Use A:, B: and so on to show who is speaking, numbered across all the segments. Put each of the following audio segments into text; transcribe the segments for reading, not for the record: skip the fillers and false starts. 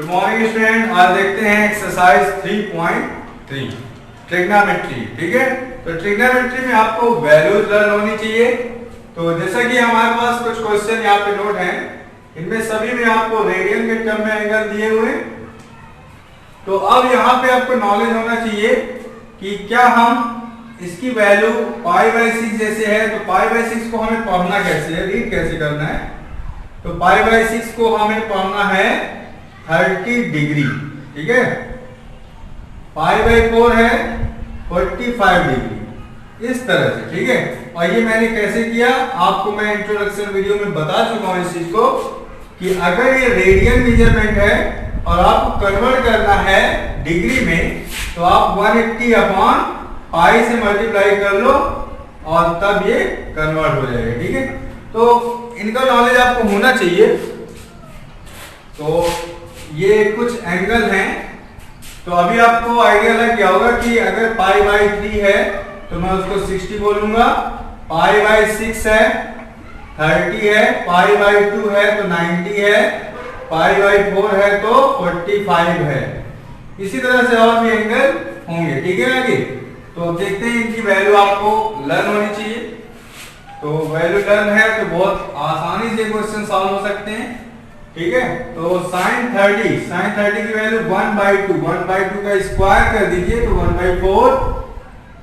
A: Good morning student. आज देखते हैं एक्सरसाइज 3.3 ट्रिग्नोमेट्री। ठीक है, तो ट्रिग्नोमेट्री में आपको वैल्यूज लर्न होनी चाहिए। तो जैसा कि हमारे पास कुछ क्वेश्चन यहाँ पे नोट हैं, इनमें सभी में आपको रेडियन के टर्म में एंगल दिए हुए। तो अब यहाँ पे आपको नॉलेज होना चाहिए कि क्या हम इसकी वैल्यू π/6 जैसे है, तो π/6 को हमें पढ़ना कैसे है, रीड कैसे करना है। तो π/6 को हमें पढ़ना है 30 डिग्री। ठीक है, π/4 है 45 डिग्री, इस तरह से। ठीक है, और ये मैंने कैसे किया आपको मैं इंट्रोडक्शन वीडियो में बता चुका हूं इस चीज को कि अगर ये रेडियन मेजरमेंट है और आपको कन्वर्ट करना है डिग्री में, तो आप 180 अपॉन पाई से मल्टीप्लाई कर लो और तब ये कन्वर्ट हो जाएगा। ठीक है, तो इनका नॉलेज आपको होना चाहिए। तो ये कुछ एंगल हैं, तो अभी आपको आइडिया लग गया होगा कि अगर π/3 है तो मैं उसको 60 बोलूंगा, π/6 है 30 है, π/2 है तो 90 है, π/4 है तो 45 है। इसी तरह से और भी एंगल होंगे। ठीक है, आगे तो देखते हैं इनकी वैल्यू आपको लर्न होनी चाहिए। तो वैल्यू लर्न है तो बहुत आसानी से क्वेश्चन सॉल्व हो सकते हैं। ठीक है, तो sin 30 की वैल्यू 1/2 का स्क्वायर कर दीजिए तो 1/4।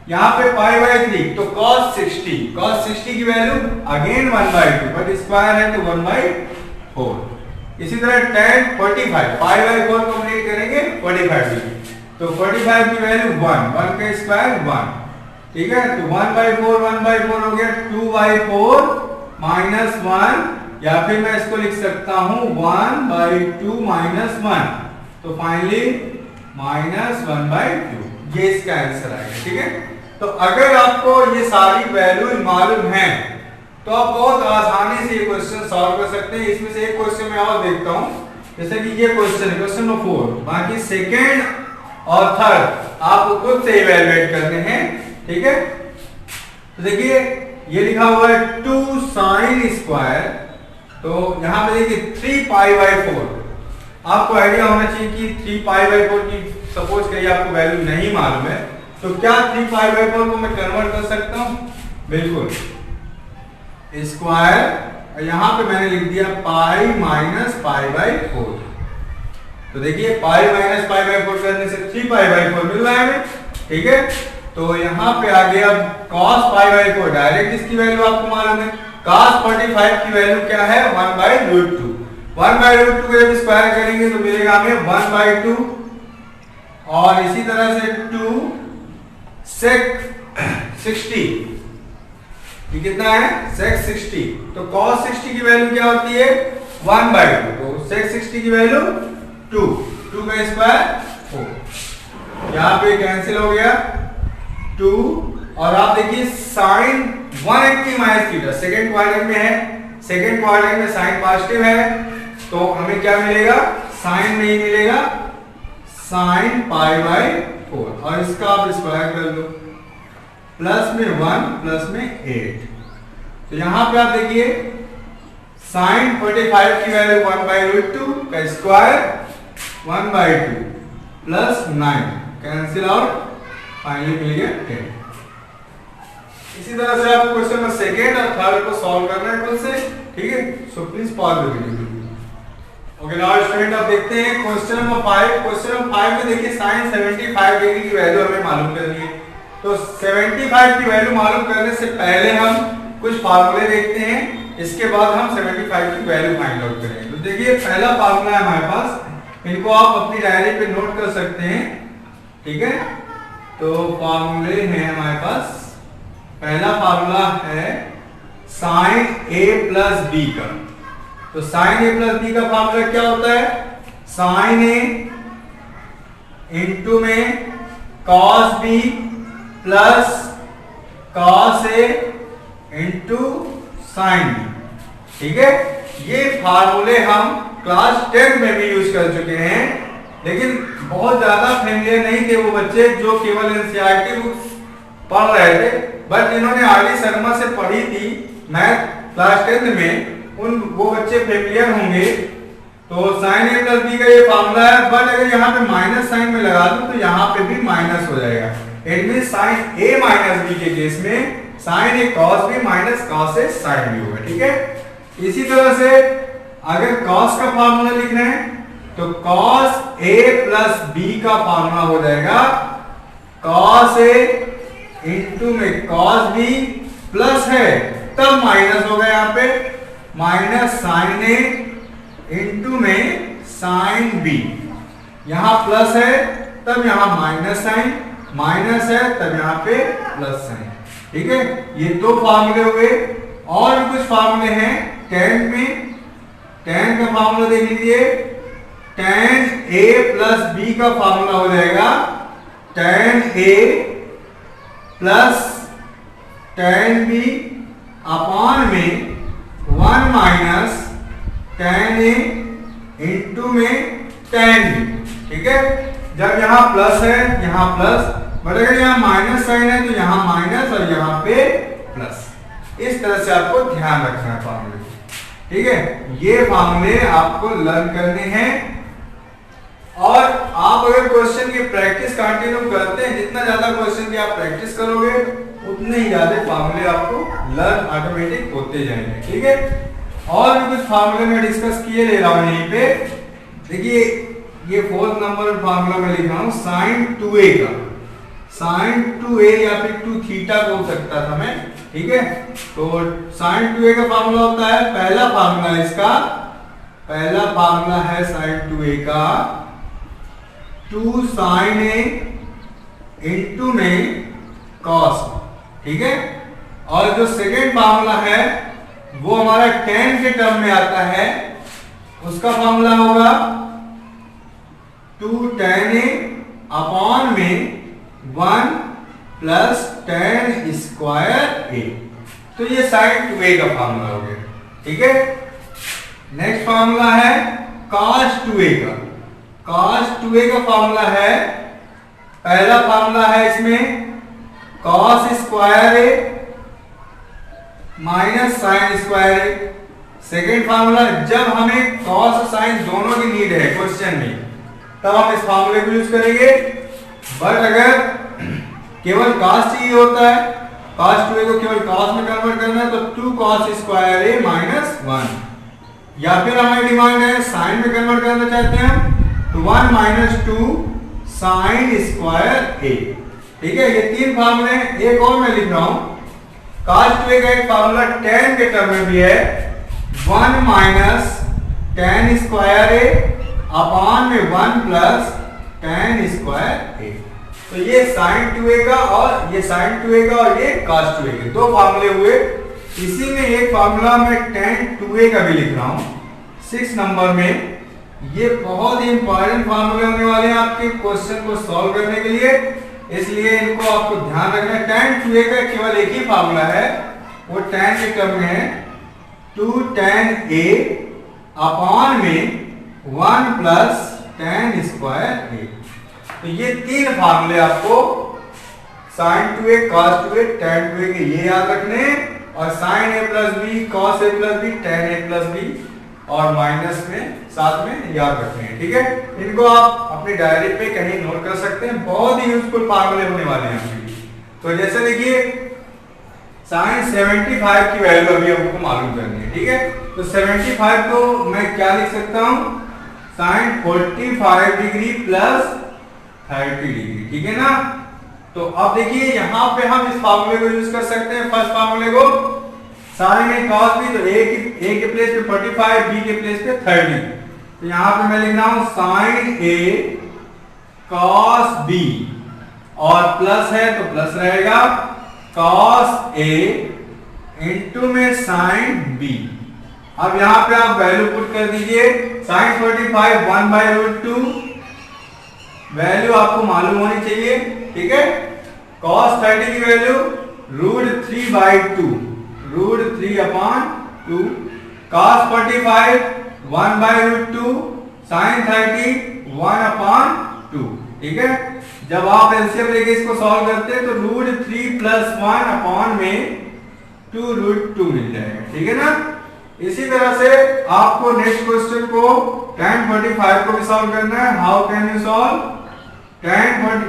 A: यहाँ पे π/3 तो cos 60 की वैल्यू अगेन 1/2 बट स्क्वायर है तो 1/4। इसी तरह tan 45 π/4 कंप्लीट करेंगे 45 डिग्री, तो 45 की वैल्यू 1 का स्क्वायर 1। ठीक है, तो 1/4 हो गया 2/4 -1, या फिर मैं इसको लिख सकता हूं 1/2 -1, तो फाइनली -1/2, ये इसका आंसर आएगा। ठीक है, तो अगर आपको ये सारी वैल्यू मालूम है तो आप बहुत आसानी से ये क्वेश्चन सॉल्व कर सकते हैं। इसमें से एक क्वेश्चन मैं और देखता हूं, जैसे कि ये क्वेश्चन है, क्वेश्चन नंबर 4। बाकी सेकेंड और थर्ड आपको खुद से इवैल्यूएट करने हैं। ठीक है, तो देखिए ये लिखा हुआ है 2 sin², तो यहां पे देखिए 3π/4। आपको आइडिया होना चाहिए कि 3π/4 की सपोज करिए आपको वैल्यू नहीं मालूम है, तो क्या 3π/4 को मैं कन्वर्ट कर सकता हूं? बिल्कुल, स्क्वायर, यहां पे मैंने लिख दिया π -π/4। तो देखिए π -π/4 करने से 3π/4 मिल रहा है हमें। ठीक है, तो यहां पे आ गया cos π/4, डायरेक्ट इसकी वैल्यू आपको मालूम है। cos 45 की वैल्यू क्या है 1/√2। 1/√2 को जब स्क्वायर करेंगे तो मिलेगा हमें 1/2, और इसी तरह से 2 sec 60, ये कितना है sec 60, तो cos 60 की वैल्यू क्या होती है 1/2, तो sec 60 की वैल्यू 2 का स्क्वायर 4, यहाँ पे कैंसिल हो गया 2। और आप देखिए sin 180 minus theta second quadrant में है, सेकेंड क्वाड्रेंट में साइन पॉजिटिव है, तो हमें क्या मिलेगा, साइन में ही मिलेगा sin π/4, और इसका आप स्क्वायर कर लो, प्लस में 1 प्लस में 8। तो यहां पे आप देखिए sin 45 की वैल्यू 1/√2 का square 1/2 plus 9 cancel out, finally मिल गया 10। इसी तरह से आपको क्वेश्चन नंबर सेकेंड और थर्ड को सॉल्व करना है खुद से। ठीक है, so please pause the video. Okay, now student आप देखते हैं क्वेश्चन नंबर 5। क्वेश्चन नंबर 5 में देखिए sin 75 डिग्री की वैल्यू हमें मालूम करनी है। तो 75 की वैल्यू मालूम करने से पहले हम कुछ फार्मूले देखते हैं, इसके बाद हम 75 की वैल्यू फाइंड आउट करेंगे। तो देखिए पहला फार्मूला है हमारे पास, इनको आप अपनी डायरी पे नोट कर सकते हैं। ठीक है, तो फार्मूले हैं हमारे पास। पहला फार्मूला है sin a प्लस b का। तो sin a प्लस b का फार्मूला क्या होता है, sin a इंटू में cos b plus cos a into sin b। ठीक है, ये फार्मूले हम क्लास 10 में भी यूज कर चुके हैं, लेकिन बहुत ज्यादा फेमिलियर नहीं थे वो बच्चे जो केवल एनसीईआरटी बुक्स पढ़ रहे थे, बट इन्होंने आरडी शर्मा से पढ़ी थी मैथ क्लास 10 में, वो बच्चे फेमिलियर होंगे तो साइन ए प्लस बी का ये फॉर्मूला है, बट अगर यहाँ पे माइनस साइन में लगा दूं तो यहाँ पे भी माइनस हो जाएगा। It mean sine a minus b के केस में sine a cos b minus cos a sine b होगा, ठीक है। इसी तरह से अगर कॉस का फॉर्मूला लिख रहे हैं तो कॉस ए प्लस बी का फॉर्मूला हो जाएगा कॉस ए इंटू में कॉस बी प्लस है तब माइनस होगा, यहाँ पे माइनस साइन ए इंटू में साइन बी, यहां प्लस है तब यहां माइनस साइन, माइनस है तब यहां पे प्लस साइन, ठीक है। ये दो फार्मूले हुए। और भी कुछ फार्मूले हैं tan में। tan का फार्मूला देख लीजिए, tan a प्लस बी का फार्मूला हो जाएगा tan a plus tan b अपान में 1 माइनस tan a इंटू में tan b, ठीक है। जब यहाँ प्लस है यहाँ प्लस, बट अगर यहाँ माइनस साइन है तो यहाँ माइनस और यहाँ पे प्लस। इस तरह से आपको ध्यान रखना है फार्मूले, ठीक है। ये फार्मूले आपको लर्न करने हैं और आप अगर क्वेश्चन की प्रैक्टिस कंटिन्यू करते हैं, जितना ज्यादा क्वेश्चन की आप प्रैक्टिस करोगे उतने ही ज्यादा फार्मूले आपको लर्न ऑटोमेटिक होते जाएंगे, ठीक है। और भी कुछ फार्मूले में डिस्कस किए ले रहा हूं यहीं पे। देखिए ये 4th नंबर फार्मूला में लिख रहा हूं साइन 2a का, साइन 2a या फिर 2 थीटा को हो सकता था मैं, ठीक है। तो साइन 2a का फार्मूला होता है, पहला फार्मूला है इसका, पहला फार्मूला है साइन 2a का 2 साइन a इंटू में कॉस, ठीक है। और जो सेकेंड फार्मूला है वो हमारा tan के टर्म में आता है, उसका फार्मूला होगा 2 tan a अपॉन में 1 प्लस tan स्क्वायर a। तो ये साइन 2a का फार्मूला हो गया, ठीक है। नेक्स्ट फार्मूला है cos 2a का। cos 2a का फार्मूला है, पहला फार्मूला है इसमें cos square a minus sine square A. Second formula, जब हमें कॉस और साइन दोनों की नीड है क्वेश्चन में तब हम इस फार्मूले को यूज करेंगे, बट अगर केवल कॉस चाहिए होता है, cos 2a को केवल कॉस में कन्वर्ट करना है तो 2 cos स्क्वायर ए माइनस 1, या फिर हमारी डिमांड है साइन में कन्वर्ट करना चाहते हैं तो 1 माइनस 2 साइन स्क्वायर ए, ठीक है। ये 3 फार्मूले। एक और मैं लिख रहा हूं, cos 2a का एक फार्मूला tan के टर्म में भी है 1 माइनस tan स्क्वायर ए अपान में 1 प्लस tan स्क्वायर ए। तो ये sin 2a का और ये sin 2a का और ये cos 2a के दो फार्मूले हुए। इसी में एक फार्मूला मैं tan 2a का भी लिख रहा हूं 6 नंबर में। ये बहुत ही इंपॉर्टेंट फार्मूले होने वाले हैं आपके क्वेश्चन को सॉल्व करने के लिए, इसलिए इनको आपको ध्यान रखना है। tan 2a का केवल एक ही फार्मूला है, वो tan के टर्म में है 2 tan a अपॉन में 1 प्लस tan स्क्वायर a। तो ये 3 फार्मूले आपको sin 2a, cos 2a, tan 2a के ये याद रखने, और sin a plus b, cos a plus b, tan a plus b और माइनस में साथ में याद रखने हैं, ठीक है। इनको आप अपनी डायरी पे कहीं नोट कर सकते हैं, बहुत ही यूजफुल फार्मूले होने वाले हैं आपके लिए। तो जैसे देखिए sin 75 की वैल्यू अभी हमको मालूम करनी है, ठीक है। तो 75 को मैं क्या लिख सकता हूं, sin 45 डिग्री प्लस 30 डिग्री, ठीक है ना। तो अब देखिए यहां पे हम इस फार्मूले को यूज कर सकते हैं, फर्स्ट फार्मूले को साइन ए cos b, तो a के प्लेस पे 45, b के प्लेस पे 30। तो यहां पे मैं लिख रहा हूं sin a cos b और प्लस है तो प्लस रहेगा cos a इंटू में sin b। अब यहां पे आप वैल्यू पुट कर दीजिए, sin 45 1/√2 वैल्यू आपको मालूम होनी चाहिए, ठीक है। cos 30 की वैल्यू √3/2, √3/2, cos 45 1/√2, sin 30 1/2, ठीक है। जब आप एलसीएम लेके इसको सॉल्व करते हैं तो √3 + 1 अपॉन में 2√2 मिल जाएगा, ठीक है ना। इसी तरह से आपको नेक्स्ट क्वेश्चन को tan 45 को भी सॉल्व करना है। How can you solve tan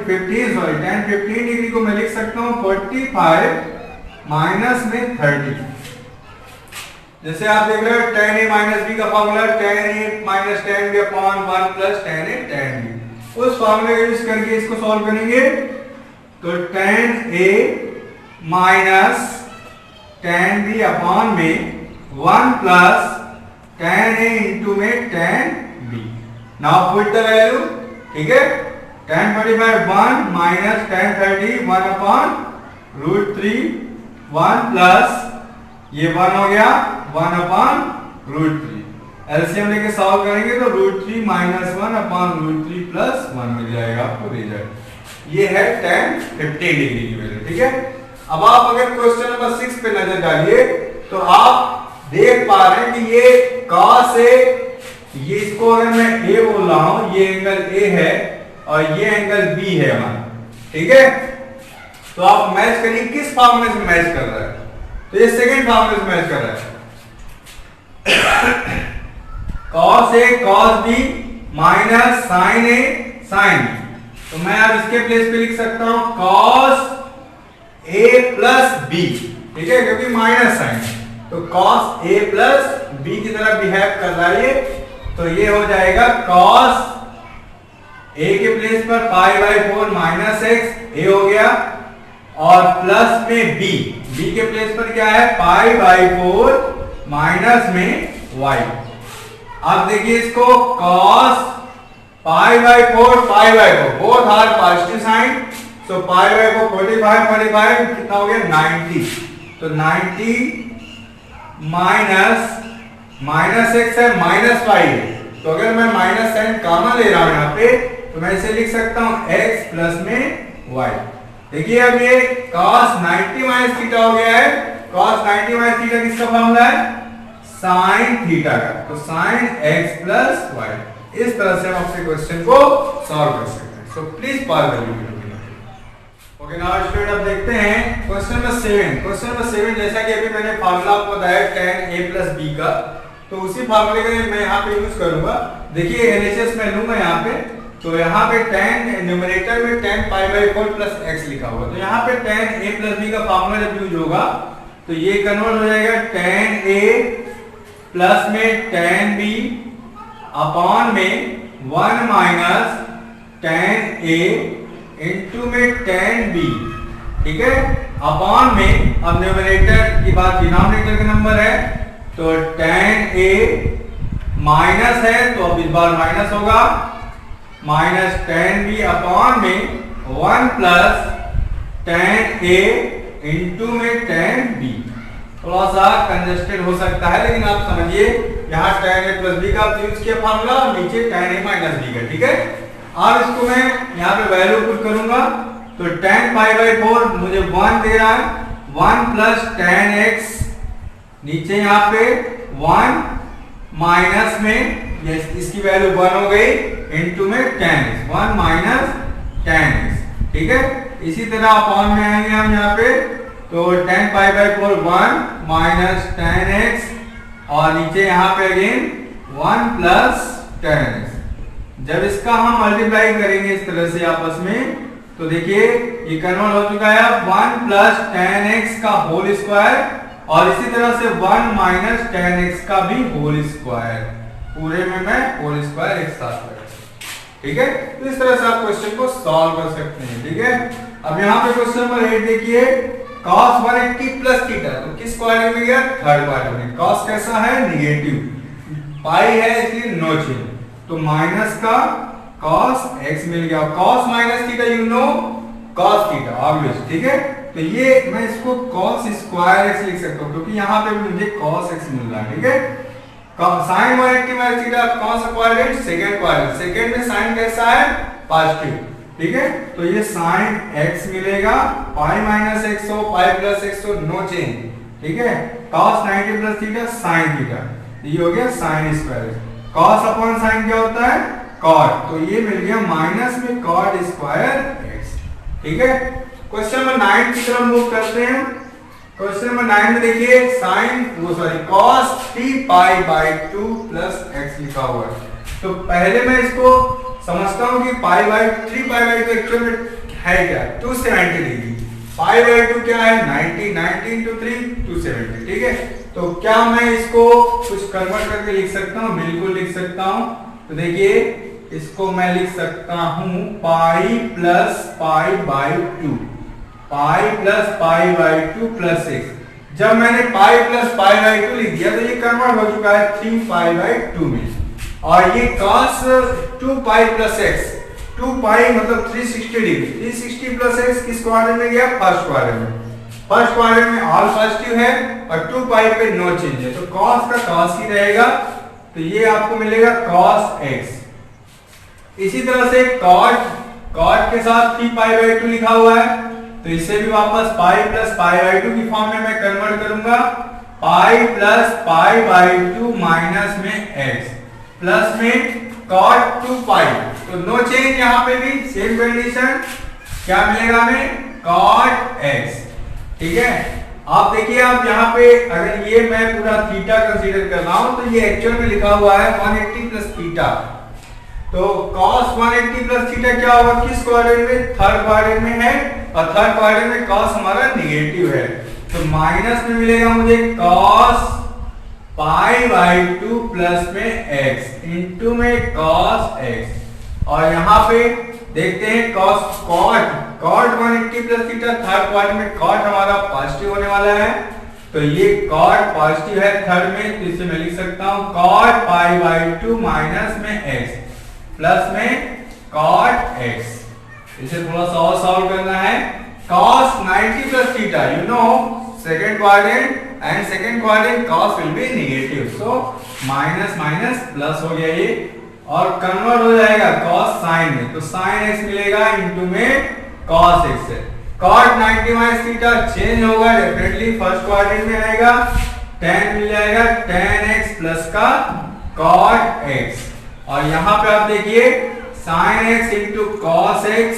A: 15 degree को मैं लिख सकता हूं 45 माइनस में 30। जैसे आप देख रहे हो tan a माइनस b का formula tan a minus tan b upon 1 plus tan a tan b। उस फॉर्मूले का यूज करके इसको सॉल्व करेंगे तो tan a minus tan b upon में 1 प्लस tan a इंटू में tan b। Now put the value, ठीक है। tan 45 1 minus tan 30 1 upon root 3 1 plus ये 1 हो गया 1 अपॉन रूट 3। एलसीएम लेके सॉल्व करेंगे तो रूट 3 माइनस 1 अपॉन रूट 3 प्लस 1 मिल जाएगा आपको रिजल्ट। ये है tan 15 डिग्री की वैल्यू, ठीक है। अब आप अगर क्वेश्चन नंबर 6 पे नजर डालिए तो आप देख पा रहे हैं कि ये cos A, ये इसको अगर मैं A बोल रहा हूं, ये एंगल A है और ये एंगल B है हमारा, ठीक है। तो आप मैच करिए किस फॉर्मूले से मैच कर रहा है, तो ये सेकंड फॉर्मूले से मैच कर रहा है। cos A cos B minus sin A sin B। तो मैं अब इसके प्लेस पे लिख सकता हूं cos A प्लस B, ठीक है, क्योंकि माइनस साइन है तो cos A प्लस B की तरह बिहेव कर रहा है ये, तो ये हो जाएगा cos A के प्लेस पर पाई बाई 4 माइनस x A हो गया और प्लस में B के प्लेस पर क्या है पाई बाई 4 माइनस में y। अब देखिए इसको cos pi by 4 pi by 4 both are positive sign, तो पाई बाई 4 45 कितना हो गया 90, तो 90 माइनस x है माइनस y है, तो अगर मैं माइनस साइन कॉमन ले रहा हूं यहाँ पे तो मैं इसे लिख सकता हूं x प्लस में y। देखिए अब ये cos 90 माइनस थीटा हो गया है। cos 90 माइनस थीटा किसका फॉर्मूला है sin थीटा का, तो sin x प्लस y। इस तरह से हम अपने क्वेश्चन को सॉल्व कर सकते हैं। So please pause the video. Okay now student अब देखते हैं क्वेश्चन नंबर 7। क्वेश्चन नंबर 7 जैसा कि अभी मैंने फार्मूला आपको बताया tan a प्लस b का, तो उसी फार्मूले का मैं यहाँ पे यूज करूंगा। देखिए LHS में लूंगा यहाँ पे, तो यहाँ पे tan न्यूमरेटर में tan pi by 4 plus x लिखा हुआ, तो यहाँ पे tan a प्लस b का फार्मूला जब यूज होगा तो ये कन्वर्ट हो जाएगा tan a प्लस में tan b अपॉन में 1 माइनस tan a इंटू में tan b, ठीक है, अपॉन में अब न्यूमरेटर की बात डिनोमिनेटर का नंबर है तो tan a माइनस है तो अब इस बार माइनस होगा माइनस tan b अपॉन में 1 प्लस tan a इंटू में tan b। थोड़ा सा कंजेस्टेड हो सकता है लेकिन आप समझिए यहाँ tan a प्लस b का यूज किया फार्मूला, नीचे tan a माइनस b का, ठीक है। अब इसको मैं यहाँ पे वैल्यू पुट करूंगा तो tan पाई बाई 4 मुझे 1 दे रहा है, 1 प्लस tan x नीचे यहाँ पे 1 माइनस में इसकी वैल्यू 1 हो गई इंटू में tan x 1 minus tan x, ठीक है। इसी तरह अपॉन में आएंगे हम यहाँ पे तो tan pi by 4 1 minus tan x और नीचे यहाँ पे अगेन 1 प्लस tan x। जब इसका हम मल्टीप्लाई करेंगे इस तरह से आपस में तो देखिए ये कन्वर्ट हो चुका है 1 प्लस tan x का होल स्क्वायर और इसी तरह से 1 माइनस tan x का भी होल स्क्वायर, पूरे में मैं होल स्क्वायर एक साथ कर, ठीक है। तो इस तरह से आप क्वेश्चन को सॉल्व कर सकते हैं, ठीक है। अब यहाँ पे क्वेश्चन नंबर 8 देखिए cos 180 प्लस थीटा, तो किस क्वाड्रेंट में गया थर्ड क्वाड्रेंट में। cos कैसा है नेगेटिव, पाई है इसलिए नो चेंज, तो माइनस का cos x मिल गया। cos minus theta you no cos theta obvious, ठीक है। तो ये मैं इसको cos स्क्वायर x लिख सकता हूं क्योंकि यहाँ पे मुझे cos x मिल रहा है, ठीक है। sin 180 माइनस थीटा कौन सा क्वाड्रेंट सेकंड क्वाड्रेंट, सेकंड में sin कैसा है पॉजिटिव, ठीक है। तो ये sin x मिलेगा, पाई माइनस x हो पाई प्लस x हो नो चेंज, ठीक है। cos 90 plus theta sin theta, ये हो गया sin square. cos upon sin क्या होता है cot, तो ये मिल गया माइनस में cot स्क्वायर x, ठीक है। क्वेश्चन नंबर 9 की तरफ मूव करते हैं। क्वेश्चन नंबर 9 में देखिए cos 3π/2 प्लस x लिखा हुआ है। तो पहले मैं इसको समझता हूं कि 3π/2 एक्चुअल में है क्या, 270 डिग्री। π/2 क्या है, 90, 90 into 3 270, ठीक है। तो क्या मैं इसको कुछ कन्वर्ट करके लिख सकता हूं? बिल्कुल लिख सकता हूं। तो देखिए इसको मैं लिख सकता हूं pi plus π/2, pi plus π/2 plus x। जब मैंने पाई प्लस π/2 लिख दिया तो ये कन्वर्ट हो चुका है 3π/2 में। और ये cos 2π प्लस x, 2π मतलब 360 डिग्री, 360 प्लस x किस क्वाड्रेंट में गया, फर्स्ट क्वाड्रेंट में। फर्स्ट क्वाड्रेंट में ऑल पॉजिटिव है और 2π पे नो चेंज है, तो cos का cos ही रहेगा। तो ये आपको मिलेगा cos x। इसी तरह से cot के साथ 3π/2 लिखा हुआ है, तो इसे भी वापस पाई प्लस π/2 की फॉर्म में मैं कन्वर्ट करूंगा। पाई प्लस π/2 माइनस में x प्लस में cot 2π, तो नो चेंज, यहाँ पे भी सेम कंडीशन। क्या मिलेगा हमें, cot x, ठीक है। आप देखिए, आप यहाँ पे अगर ये मैं पूरा थीटा कंसीडर कर रहा हूं तो ये एक्चुअल में लिखा हुआ है 180 प्लस थीटा। तो cos 180 प्लस थीटा क्या होगा, किस क्वाड्रेंट में, थर्ड क्वाड्रेंट में है, और थर्ड क्वाड्रेंट में cos हमारा नेगेटिव है। तो माइनस में मिलेगा मुझे cos π/2 प्लस में x इंटू में cos x। और यहाँ पे देखते हैं cot 180 plus theta, third quadrant में cot हमारा पॉजिटिव होने वाला है, तो ये cot पॉजिटिव है थर्ड में, तो इसे मैं लिख सकता हूँ cot π/2 माइनस में x प्लस में cot x। इसे थोड़ा सा और सॉल्व करना है। cos 90 plus theta, you no second quadrant and second quadrant cos will be negative, so minus minus plus हो गया ये, और कन्वर्ट हो जाएगा cos sin में, तो sin x मिलेगा इनटू में cos x है। cot 90 माइनस थीटा चेंज होगा, डेफिनेटली फर्स्ट क्वाड्रेंट में आएगा, tan मिल जाएगा tan x प्लस का cot x। और यहाँ पे आप देखिए sin x into cos x,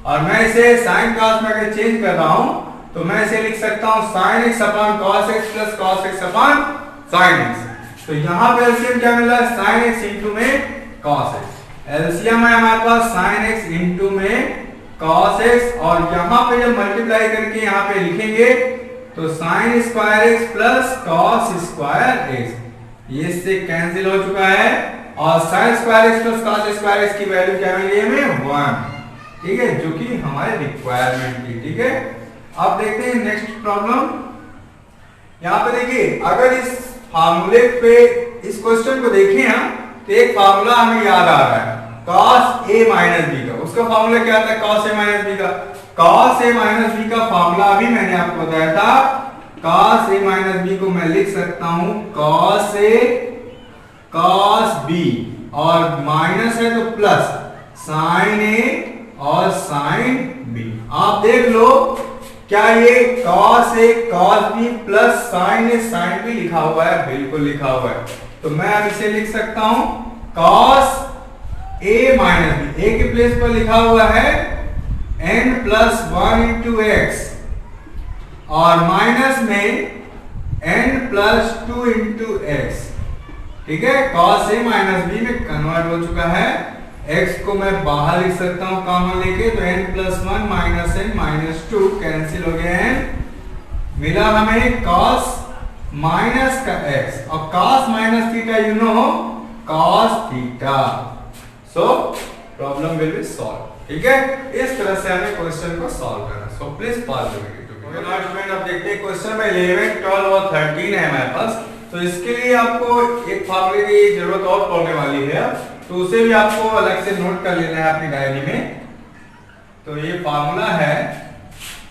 A: और मैं इसे sin cos में अगर चेंज कर रहा हूं तो मैं इसे लिख सकता हूं sin x upon cos x plus cos x upon sin x। तो यहाँ पे एलसीएम क्या मिला है, sin x इंटू में cos x। एलसीएम है हमारे पास sin x इंटू में cos x, और यहाँ पे जब मल्टीप्लाई करके यहाँ पे लिखेंगे तो sin square x plus cos square x, ये इससे कैंसिल हो चुका है, और sin square x plus cos square x की वैल्यू क्या मिली हमें, 1, ठीक है, जो कि हमारे रिक्वायरमेंट थी, ठीक है। अब देखते हैं नेक्स्ट प्रॉब्लम। यहाँ पे देखिए, अगर इस फार्मूले पे इस क्वेश्चन को देखें हम, तो एक फार्मूला हमें याद आ रहा है cos a माइनस b का। उसका फार्मूला क्या था, cos a माइनस b का। cos a माइनस b का फार्मूला अभी मैंने आपको बताया था, cos a माइनस b को मैं लिख सकता हूं cos a cos b, और माइनस है तो प्लस sin a और sin b। आप देख लो क्या ये cos a cos b plus sin a sin b लिखा हुआ है, बिल्कुल लिखा हुआ है। तो मैं अब इसे लिख सकता हूं cos a minus b, a के प्लेस पर लिखा हुआ है n प्लस 1 इंटू x, और माइनस में n प्लस 2 इंटू x, ठीक है। cos a माइनस b में कन्वर्ट हो चुका है, x को मैं बाहर लिख सकता हूं कॉमन लेके, तो n plus 1 minus n minus 2 cancel हो गया है, मिला हमें cos माइनस का x, और cos minus theta you no cos theta. So problem will be solve, ठीक है। इस तरह से हमें क्वेश्चन को सॉल्व करना। सो please pause the video. Student, अब देखते हैं क्वेश्चन में 11, 12 और 13 है हमारे पास। तो इसके लिए आपको एक फार्मूले की जरूरत और पड़ने वाली है, तो उसे भी आपको अलग से नोट कर लेना है अपनी डायरी में। तो ये फार्मूला है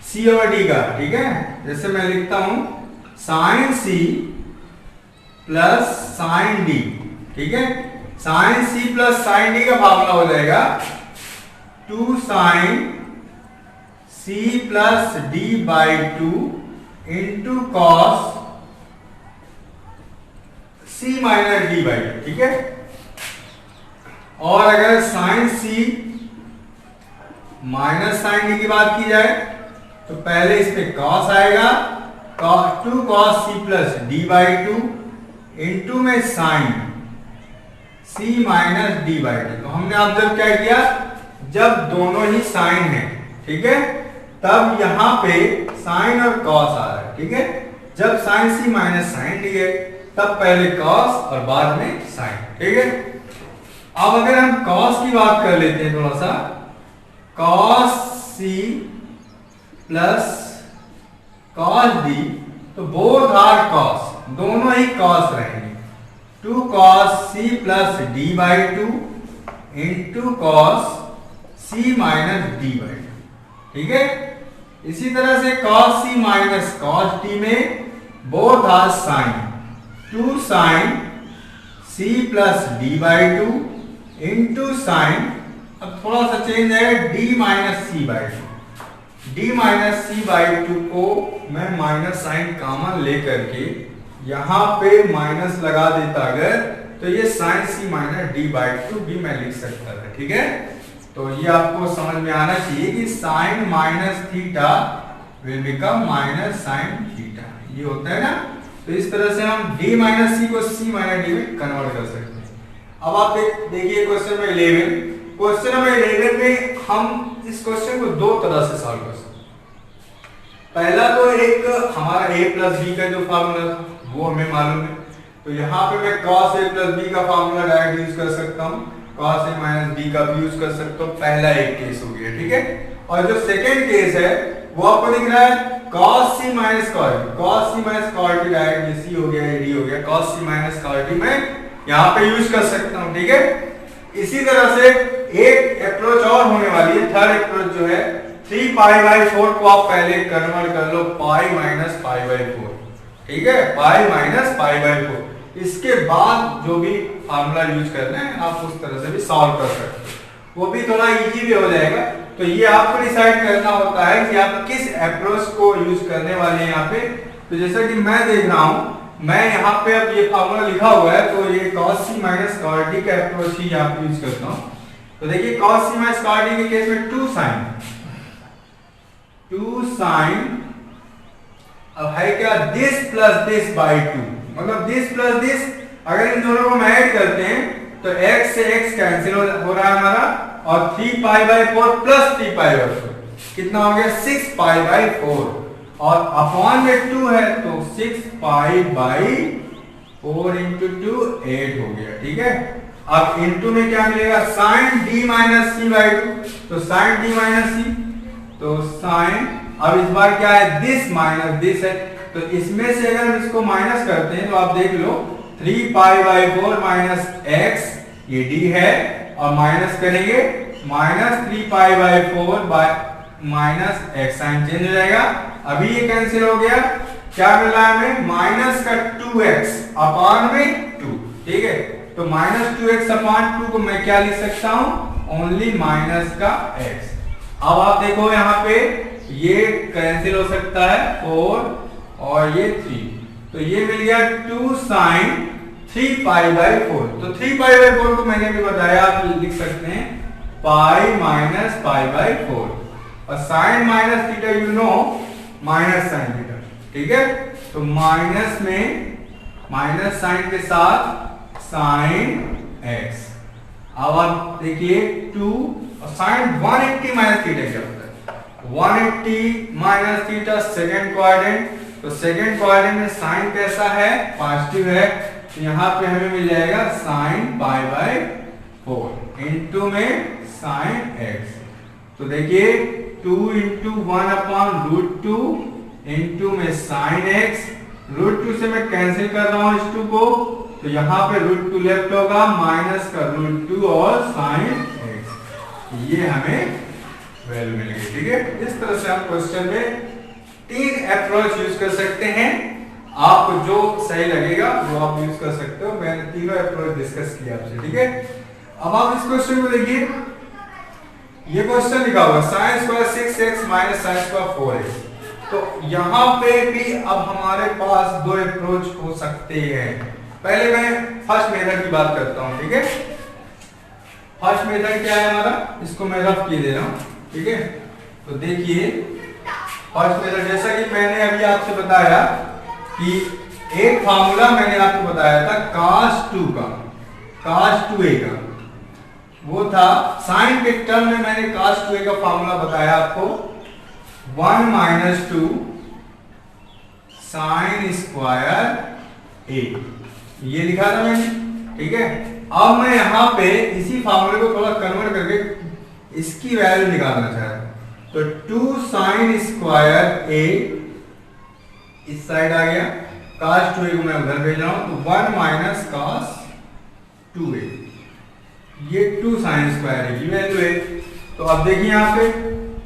A: C और D का, ठीक है। जैसे मैं लिखता हूं sin C plus sin D, ठीक है। sin C plus sin D का फार्मूला हो जाएगा 2 sin C plus D by 2 into cos C minus D by 2, ठीक है। और अगर sin C minus sin D की बात की जाए तो पहले इस पे cos आएगा, 2 cos c plus d by two into में sine c minus d by two. तो हमने ऑब्जर्व क्या किया, जब दोनों ही साइन है, ठीक है, तब यहां पे साइन और कॉस आ रहा है, ठीक है। जब sine c minus sine d है तब पहले कॉस और बाद में साइन, ठीक है। अब अगर हम कॉस की बात कर लेते हैं थोड़ा सा, cos c plus cos d, तो बोथ आर cos, दोनों ही cos रहेंगे। 2 cos c plus d by two into cos c minus d by two, ठीक है। इसी तरह से cos c माइनस cos d में both are sine, 2 sine c plus d by two into sine, अब थोड़ा सा चेंज है, d minus c by two. d minus c by two को मैं माइनस साइन कॉमन लेकर के यहां पे माइनस लगा देता अगर, तो ये sine c minus d by two भी मैं लिख सकता था, ठीक है। तो ये आपको समझ में आना चाहिए कि sine minus theta will become minus sine theta, ये होता है ना। तो इस तरह से हम d माइनस c को c माइनस d में कन्वर्ट कर सकते हैं। अब आप देखिए क्वेश्चन नंबर 11। क्वेश्चन नंबर 11 में हम इस क्वेश्चन को दो तरह से सॉल्व कर सकते हैं। पहला तो एक हमारा a प्लस b का जो फार्मूला था वो हमें मालूम है, तो यहाँ पे मैं cos a प्लस b का फार्मूला डायरेक्ट यूज कर सकता हूँ, cos a माइनस b का भी यूज कर सकता हूँ। पहला एक केस हो गया, ठीक है। और जो सेकेंड केस है वो आपको दिख रहा है cos c माइनस cos d, cos c माइनस cos d डायरेक्ट ये c हो गया, ये d हो गया, cos c माइनस cos d मैं यहाँ पे यूज कर सकता हूँ, ठीक है। इसी तरह से एक अप्रोच और होने वाली है, थर्ड अप्रोच जो है 3 पाई बाई 4 को आप पहले कन्वर्ट कर लो पाई माइनस पाई बाई 4, ठीक है, पाई माइनस पाई बाई 4। इसके बाद जो भी फार्मूला यूज करना है आप उस तरह से भी सॉल्व कर सकते हो, वो भी थोड़ा इजी भी हो जाएगा। तो ये आपको डिसाइड करना होता है कि आप किस अप्रोच को यूज करने वाले हैं यहाँ पे। तो जैसा कि मैं देख रहा हूँ, मैं यहाँ पे अब ये फार्मूला लिखा हुआ है, तो ये cos c माइनस cos d का अप्रोच ही यहाँ पे यूज करता हूँ। तो देखिए cos c माइनस cos d के केस में 2 साइन, अब है क्या, दिस प्लस दिस बाई 2, मतलब दिस प्लस दिस, अगर इन दोनों को हम ऐड करते हैं तो x से x कैंसिल हो रहा है हमारा, और 3 pi by 4 plus 3 pi by 4 कितना हो गया, 6 पाई बाई 4, और अपॉन में 2 है तो 6 पाई बाई 4 इंटू 2 8 हो गया, ठीक है। अब इंटू में क्या मिलेगा, sine d minus c by 2, तो साइन d माइनस c, तो साइन, अब इस बार क्या है, दिस माइनस दिस है, तो इसमें से अगर हम इसको माइनस करते हैं तो आप देख लो 3 पाई बाई 4 माइनस x, ये d है, और माइनस करेंगे minus 3 pi by 4 by minus x, sine change हो जाएगा। अभी ये कैंसिल हो गया, क्या मिल रहा है हमें, माइनस का 2x अपॉन में 2, ठीक है। तो माइनस 2x अपॉन 2 को मैं क्या लिख सकता हूं, ओनली माइनस का x। अब आप देखो यहाँ पे ये कैंसिल हो सकता है 4 और ये 3, तो ये मिल गया 2 साइन 3 पाई बाई 4। तो 3 पाई बाई 4 को मैंने भी बताया, आप लिख सकते हैं पाई माइनस पाई बाई 4, और sine minus theta you know minus sine theta, ठीक है। तो माइनस में माइनस साइन के साथ साइन x। अब आप देखिए 2 और साइन 180 माइनस थीटा क्या होता है, 180 माइनस थीटा सेकेंड क्वाड्रेंट, तो सेकेंड क्वाड्रेंट में साइन कैसा है, पॉजिटिव है, तो यहाँ पे हमें मिल जाएगा साइन पाई बाई 4 इंटू में साइन x। तो देखिए 2 इंटू 1 अपॉन रूट 2 इंटू में साइन x, रूट 2 से मैं कैंसिल कर रहा हूं इस 2 को, तो यहाँ पे रूट 2 लेफ्ट होगा, माइनस का रूट 2 और साइन x, ये हमें वैल्यू मिल गई, ठीक है। इस तरह से आप क्वेश्चन में 3 अप्रोच यूज कर सकते हैं, आपको जो सही लगेगा वो आप यूज कर सकते हो। मैंने तीनों अप्रोच डिस्कस किया आपसे, ठीक है। अब आप इस क्वेश्चन को देखिए, ये क्वेश्चन लिखा हुआ sine square 6x minus sine square 4x, तो यहाँ पे भी अब हमारे पास 2 अप्रोच हो सकते हैं। पहले मैं फर्स्ट मेथड की बात करता हूँ, ठीक है। फर्स्ट मेथड क्या है हमारा, इसको मैं रफ किए दे रहा हूँ, ठीक है। तो देखिए फर्स्ट मेथड, जैसा कि मैंने अभी आपसे बताया कि एक फार्मूला मैंने आपको बताया था cos 2 का, cos 2a का, वो था साइन के टर्म में मैंने cos 2a का फार्मूला बताया आपको 1 माइनस 2 साइन स्क्वायर a, ये लिखा था मैंने, ठीक है। अब मैं यहाँ पे इसी फार्मूले को थोड़ा कन्वर्ट करके इसकी वैल्यू निकालना चाह रहा हूं, तो 2 साइन स्क्वायर a इस साइड आ गया, cos 2a को मैं उधर भेज रहा हूं, तो 1 माइनस cos 2a, ये 2 साइन स्क्वायर a की वैल्यू है। तो अब देखिए यहाँ पे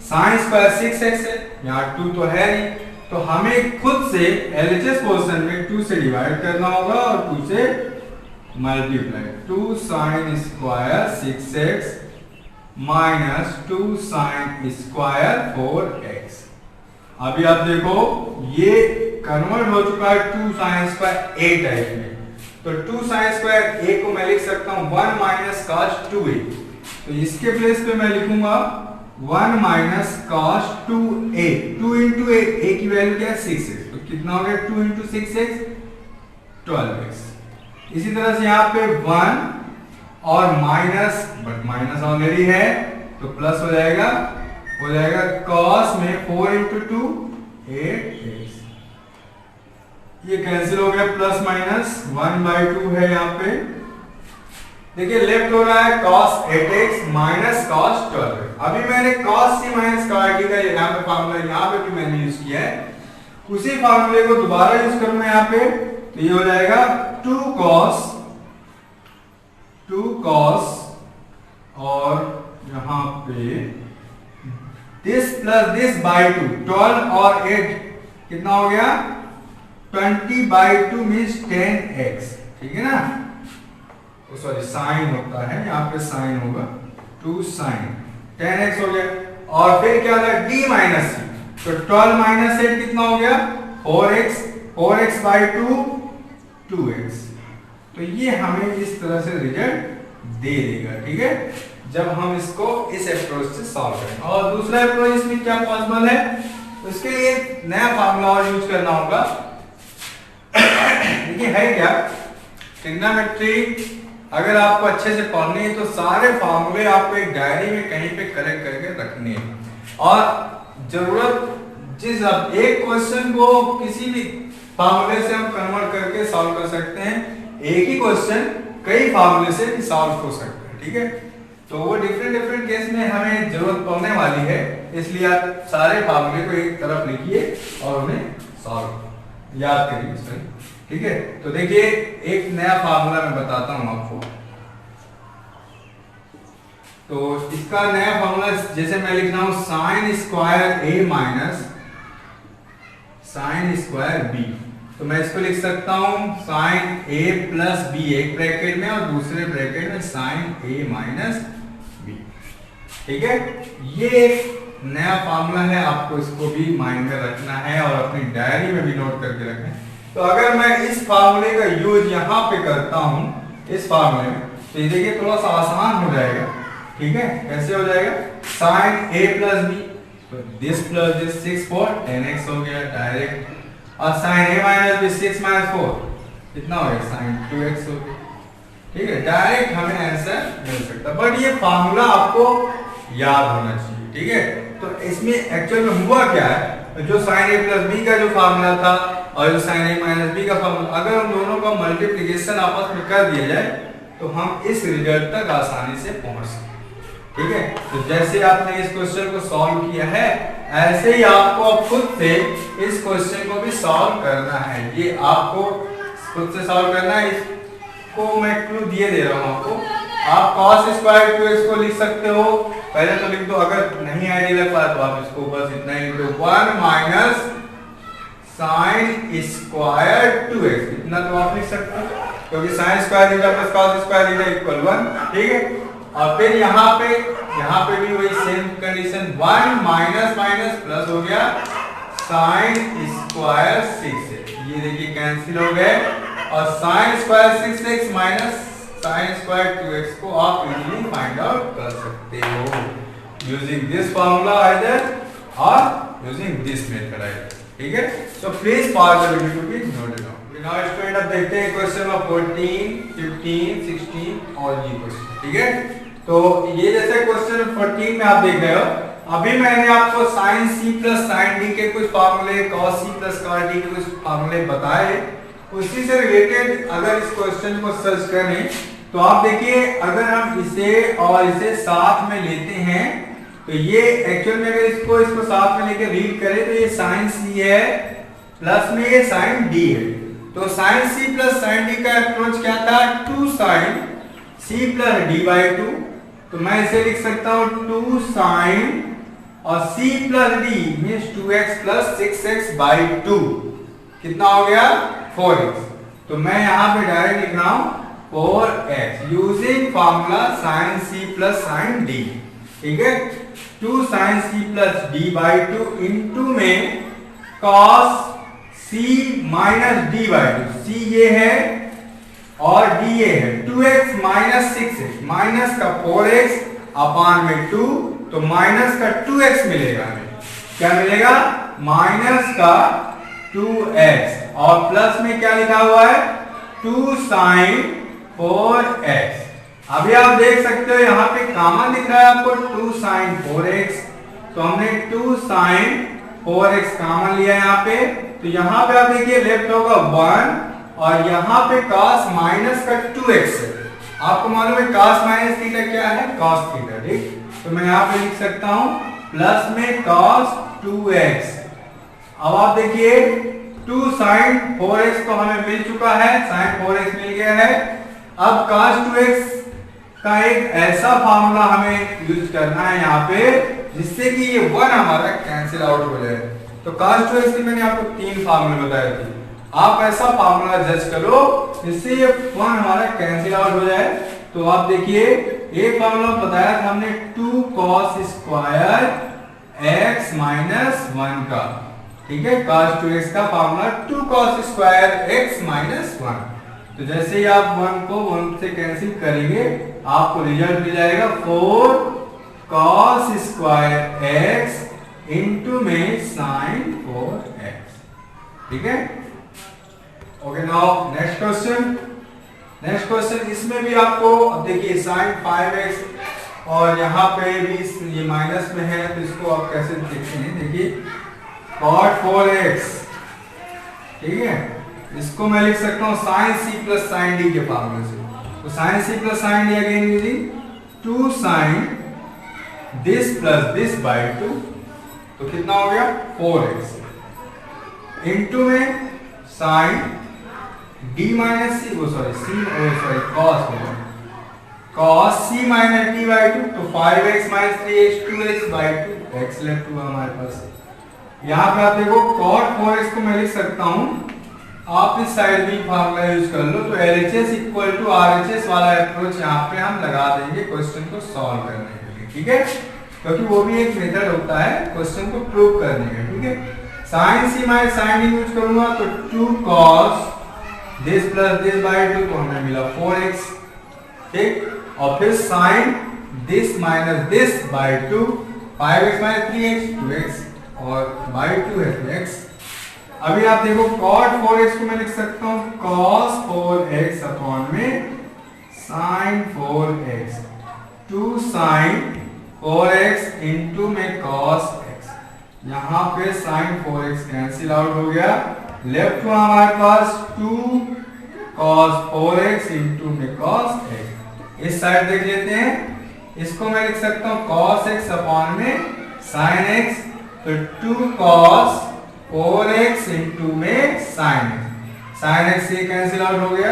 A: साइन स्क्वायर 6x है, यहाँ 2 तो है नहीं, तो हमें खुद से LHS पोर्शन में 2 से डिवाइड करना होगा और 2 से multiply, 2 sine square 6x minus 2 sine square 4x। अभी आप देखो ये कन्वर्ट हो चुका है 2 साइन स्क्वायर a टाइप में, तो 2 साइन स्क्वायर a को मैं लिख सकता हूं 1 माइनस cos 2a, तो इसके प्लेस पे मैं लिखूंगा 1 minus cos 2a, 2 into a की वैल्यू क्या है 6x, तो कितना हो गया 2 इंटू 6x 12x। इसी तरह से यहाँ पे 1 और माइनस, बट माइनस ऑलरेडी है तो प्लस हो जाएगा cos में 4 इंटू 2 8x, ये कैंसिल हो गया, प्लस माइनस 1/2 है यहाँ पे। देखिए लेफ्ट हो रहा है cos 8x minus cos 12x। अभी मैंने cos c माइनस cos d का यहाँ पे फार्मूला यहाँ पे भी मैंने यूज किया है, उसी फार्मूले को दोबारा यूज करूंगा यहाँ पे, तो ये हो जाएगा 2 cos और यहाँ पे दिस प्लस दिस बाई 2, 12 और 8 कितना हो गया 20/2 मीन्स 10x, ठीक है ना, सॉरी साइन होता है यहाँ पे, साइन होगा 2 साइन 10x हो गया, और फिर क्या होगा d माइनस c, तो 12 माइनस 8 कितना हो गया 4x/2 2x, तो ये हमें इस तरह से रिजल्ट दे देगा, ठीक है, जब हम इसको इस अप्रोच से सॉल्व करें। और दूसरा अप्रोच इसमें क्या पॉसिबल है, उसके लिए नया फार्मूला और यूज करना होगा। देखिए है क्या, ट्रिग्नोमेट्री अगर आपको अच्छे से पढ़नी है तो सारे फार्मूले आपको एक डायरी में कहीं पे कलेक्ट करके रखने हैं, और जरूरत जिस अब एक क्वेश्चन को किसी भी फार्मूले से हम कन्वर्ट करके सॉल्व कर सकते हैं, एक ही क्वेश्चन कई फार्मूले से भी सॉल्व हो सकता है, ठीक है, तो वो डिफरेंट केस में हमें जरूरत पड़ने वाली है, इसलिए आप सारे फार्मूले को एक तरफ लिखिए और उन्हें सॉल्व याद करिए, ठीक है। तो देखिए एक नया फार्मूला मैं बताता हूं आपको, तो इसका नया फार्मूला जैसे मैं लिख रहा हूं sine square a minus sine square b, तो मैं इसको लिख सकता हूं साइन a प्लस b एक ब्रैकेट में और दूसरे ब्रैकेट में साइन a माइनस b, ठीक है। ये एक नया फार्मूला है, आपको इसको भी माइंड में रखना है और अपनी डायरी में भी नोट करके रखना है। तो अगर मैं इस फार्मूले का यूज यहाँ पे करता हूँ इस फार्मूले में, तो ये देखिए थोड़ा सा आसान हो जाएगा, ठीक है, कैसे हो जाएगा साइन a प्लस b, तो दिस प्लस दिस 6 4 10x हो गया डायरेक्ट, और sine a minus b 6 minus 4 कितना हो गया साइन 2x हो गया, ठीक है, डायरेक्ट हमें आंसर मिल सकता है, बट ये फार्मूला आपको याद होना चाहिए, ठीक है। तो इसमें एक्चुअल में हुआ क्या है, जो साइन a प्लस b का जो फार्मूला था और जो साइन a माइनस b का फार्मूला, अगर उन दोनों का मल्टीप्लिकेशन आपस में कर दिया जाए तो हम इस रिजल्ट तक आसानी से पहुंच सकते हैं, ठीक है। तो जैसे आपने इस क्वेश्चन को सॉल्व किया है, ऐसे ही आपको अब खुद से इस क्वेश्चन को भी सॉल्व करना है, ये आपको खुद से सॉल्व करना है। इसको मैं क्लू दिए दे रहा हूं आपको, आप cos स्क्वायर 2x को लिख सकते हो, पहले तो लिख दो, अगर नहीं आइडिया लग पाया तो आप इसको बस इतना ही लिख दो 1 माइनस साइन स्क्वायर 2x, इतना तो आप लिख सकते हो, क्योंकि sine square theta plus cos square theta equal 1, ठीक है। और फिर यहाँ पे भी वही same condition, 1 minus minus plus हो गया साइन स्क्वायर 6x, ये देखिए कैंसिल हो गए, और sine square 6x minus sine square 2x को आप इजीली फाइंड आउट कर सकते हो using this formula, either or using this method I ठीक है। so please pause the video to be noted down। now student अब देखते हैं क्वेश्चन नंबर 14, 15, 16 और ये क्वेश्चन ठीक है। तो ये जैसे क्वेश्चन 14 में आप देख रहे हो, अभी मैंने आपको sin c plus sin d के कुछ फार्मूले, cos c plus cos d के कुछ फार्मूले बताए। उसी से रिलेटेड अगर इस क्वेश्चन को सर्च करें तो आप देखिए, अगर हम इसे और इसे साथ में लेते हैं तो ये एक्चुअल में अगर इसको साथ में लेके रीड करें तो ये sin c है प्लस में ये sin d है। तो sin c plus sin d का अप्रोच क्या था, 2 sin c plus d by 2। तो मैं इसे लिख सकता हूं 2 sin और c plus d means 2x plus 6x by 2 कितना हो गया 4x। तो मैं यहां पे डायरेक्ट लिख रहा हूं 4x using formula sin c plus sin d ठीक है। 2 sin c plus d by 2 into में cos c minus d by 2, c ये है और d ये है, 2x माइनस 6x माइनस का 4x अपान में 2, तो माइनस का 2x मिलेगा हमें, क्या मिलेगा माइनस का 2x और प्लस में क्या लिखा हुआ है 2 sin 4x। अभी आप देख सकते हो यहाँ पे कॉमन दिख रहा है आपको 2 sin 4x, तो हमने 2 sin 4x कॉमन लिया यहाँ पे। तो यहाँ पे आप देखिए लेफ्ट होगा 1 और यहाँ पे cos माइनस का 2x है। आपको मालूम है cos माइनस थीटा क्या है, cos थीटा ठीक। तो मैं यहाँ पे लिख सकता हूँ प्लस में cos 2x। अब आप देखिए 2 sin 4x तो हमें मिल चुका है, sin 4x मिल गया है। अब cos 2x का एक ऐसा फार्मूला हमें यूज करना है यहाँ पे जिससे कि ये 1 हमारा कैंसिल आउट हो जाए। तो cos 2x के मैंने आपको 3 फार्मूले बताए थे, आप ऐसा फार्मूला जज करो जिससे ये 1 हमारा कैंसिल आउट हो जाए। तो आप देखिए एक फार्मूला बताया था हमने 2 cos स्क्वायर x माइनस 1 का ठीक है। cos 2x का formula 2 cos square x minus 1। तो जैसे ही आप 1 को 1 से कैंसिल करेंगे आपको रिजल्ट मिल जाएगा 4 cos स्क्वायर x इंटू में sin 4x ठीक है। ओके नाउ नेक्स्ट क्वेश्चन इसमें भी आपको अब देखिए sin 5x और यहाँ पे भी ये माइनस में है, तो इसको आप कैसे देखते हैं, देखिए cot 4x ठीक है। इसको मैं लिख सकता हूँ sin c plus sin d के फार्मूले से। तो sin c plus sin d again using 2 sin this plus this by 2, तो कितना हो गया 4x इंटू में sin d minus c cos c minus d by 2, तो 5x minus 3x 2x by 2 x left हुआ हमारे पास। यहाँ पे आप देखो cot 4x को मैं लिख सकता हूँ, आप इस साइड भी फार्मूला यूज कर लो, तो LHS इक्वल टू RHS वाला अप्रोच यहाँ पे हम लगा देंगे क्वेश्चन को सॉल्व करने के लिए ठीक है, क्योंकि वो भी एक मेथड होता है क्वेश्चन को प्रूव करने का ठीक है। sin c minus sin d use करूंगा तो 2 cos this plus this by 2, तो हमें मिला 4x ठीक, और फिर sin this minus this by 2, 5x minus 3x 2x और बाई 2 है 2x। अभी आप देखो cot 4x को मैं लिख सकता हूँ cos 4x अपॉन में sin 4x, 2 sin 4x into में cos x। यहाँ पे sin 4x कैंसिल आउट हो गया, लेफ्ट हुआ हमारे पास 2 cos 4x इंटू में cos x। इस साइड देख लेते हैं, इसको मैं लिख सकता हूँ cos x अपॉन में sin x, तो 2 cos 4x इंटू में sin x से कैंसिल आउट हो गया।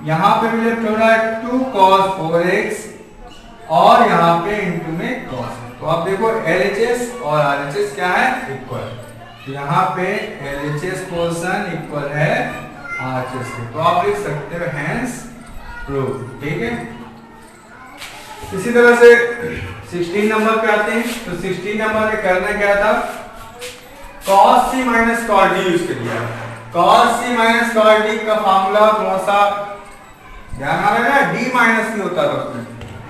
A: यहाँ पे भी लेफ्ट हो रहा है 2 cos 4x और यहाँ पे इंटू में cos। तो आप देखो LHS और RHS क्या है इक्वल, तो यहाँ पे LHS पोर्शन इक्वल है RHS के, तो आप लिख सकते हो हेंस प्रूव ठीक है। इसी तरह से 16 नंबर पे आते हैं, तो 16 नंबर में करना क्या था, cos c minus cot d use कर लिया। cos c minus cot d का फार्मूला थोड़ा सा ध्यान आ रहा है ना, d माइनस नहीं होता था उसमें,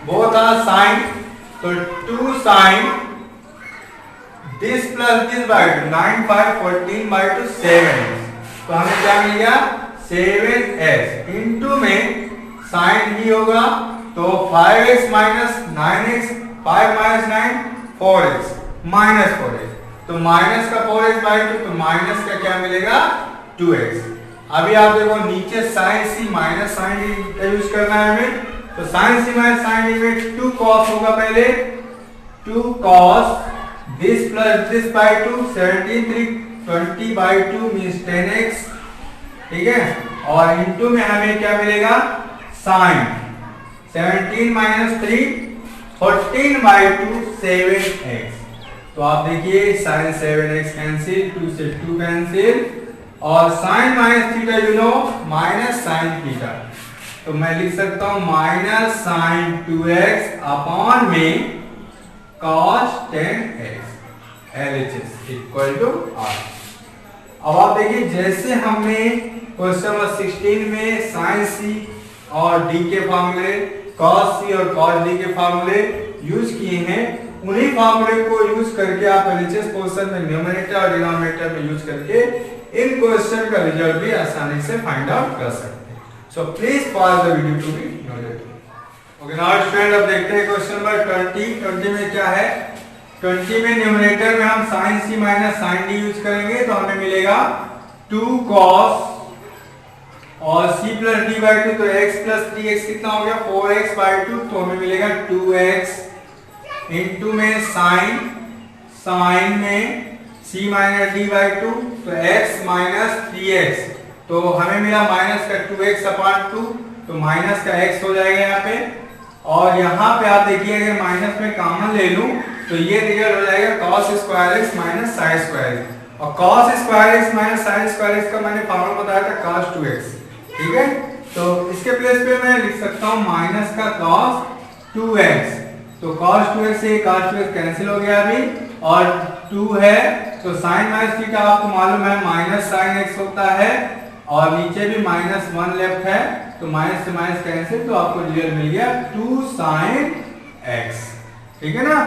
A: वो था sin, तो 2 sin this plus this by 2 9 5 14 by 2 7x। तो हमें क्या मिल गया 7x इंटू में साइन ही होगा तो 5x minus 9x 5 minus 9 4x minus 4x तो माइनस का 4x बाई 2 तो माइनस का क्या मिलेगा 2x। अभी आप देखो नीचे साइन सी माइनस साइन डी का यूज करना है हमें तो साइन सी माइनस साइन डी में 2 cos होगा पहले 2 cos this plus this by 2 17 3 20 by 2 means 10x ठीक है और इनटू में हमें क्या मिलेगा साइन 17 माइनस 3 14 बाई 2 7x। तो आप देखिए साइन 7x कैंसिल 2 से 2 कैंसिल और sine minus theta you know minus sine theta तो मैं लिख सकता हूं माइनस साइन 2x अपॉन में cos 10x LHS equal to R। अब आप देखिए जैसे हमने क्वेश्चन नंबर 16 में साइन सी और डी के फार्मूले cos सी और cos डी के फार्मूले यूज किए हैं उन्हीं फार्मूले को यूज करके आप LHS क्वेश्चन में न्यूमरेटर और डिनोमिनेटर में यूज करके इन क्वेश्चन का रिजल्ट भी आसानी से फाइंड आउट कर सकते हैं। So please pause the video to be noted. Okay now student अब देखते हैं क्वेश्चन नंबर 20 में क्या है 20 में न्यूमरेटर में हम sin c minus sin d use करेंगे तो हमें मिलेगा 2 cos और c प्लस d बाई 2 तो x प्लस 3x कितना हो गया 4x बाई 2 तो हमें मिलेगा 2x इनटू में sin में c माइनस d बाई 2 तो x माइनस 3x तो हमें मिला माइनस का 2x अपॉन 2 तो माइनस का x हो जाएगा यहाँ पे और यहाँ पे आप देखिए अगर माइनस में कॉमन ले लूं तो ये रिजल्ट हो जाएगा cos square x minus sin square x और cos square x minus sin square x का मैंने फॉर्मूला बताया था cos 2x ठीक है। तो इसके प्लेस पे मैं लिख सकता हूँ माइनस का cos 2x तो cos 2x से cos 2x कैंसिल हो गया अभी और 2 है तो sin माइनस थीटा आपको मालूम है माइनस sin x होता है और नीचे भी माइनस 1 लेफ्ट है तो माइनस से माइनस कैंसिल तो आपको रिजल्ट मिल गया 2 sin x ठीक है ना।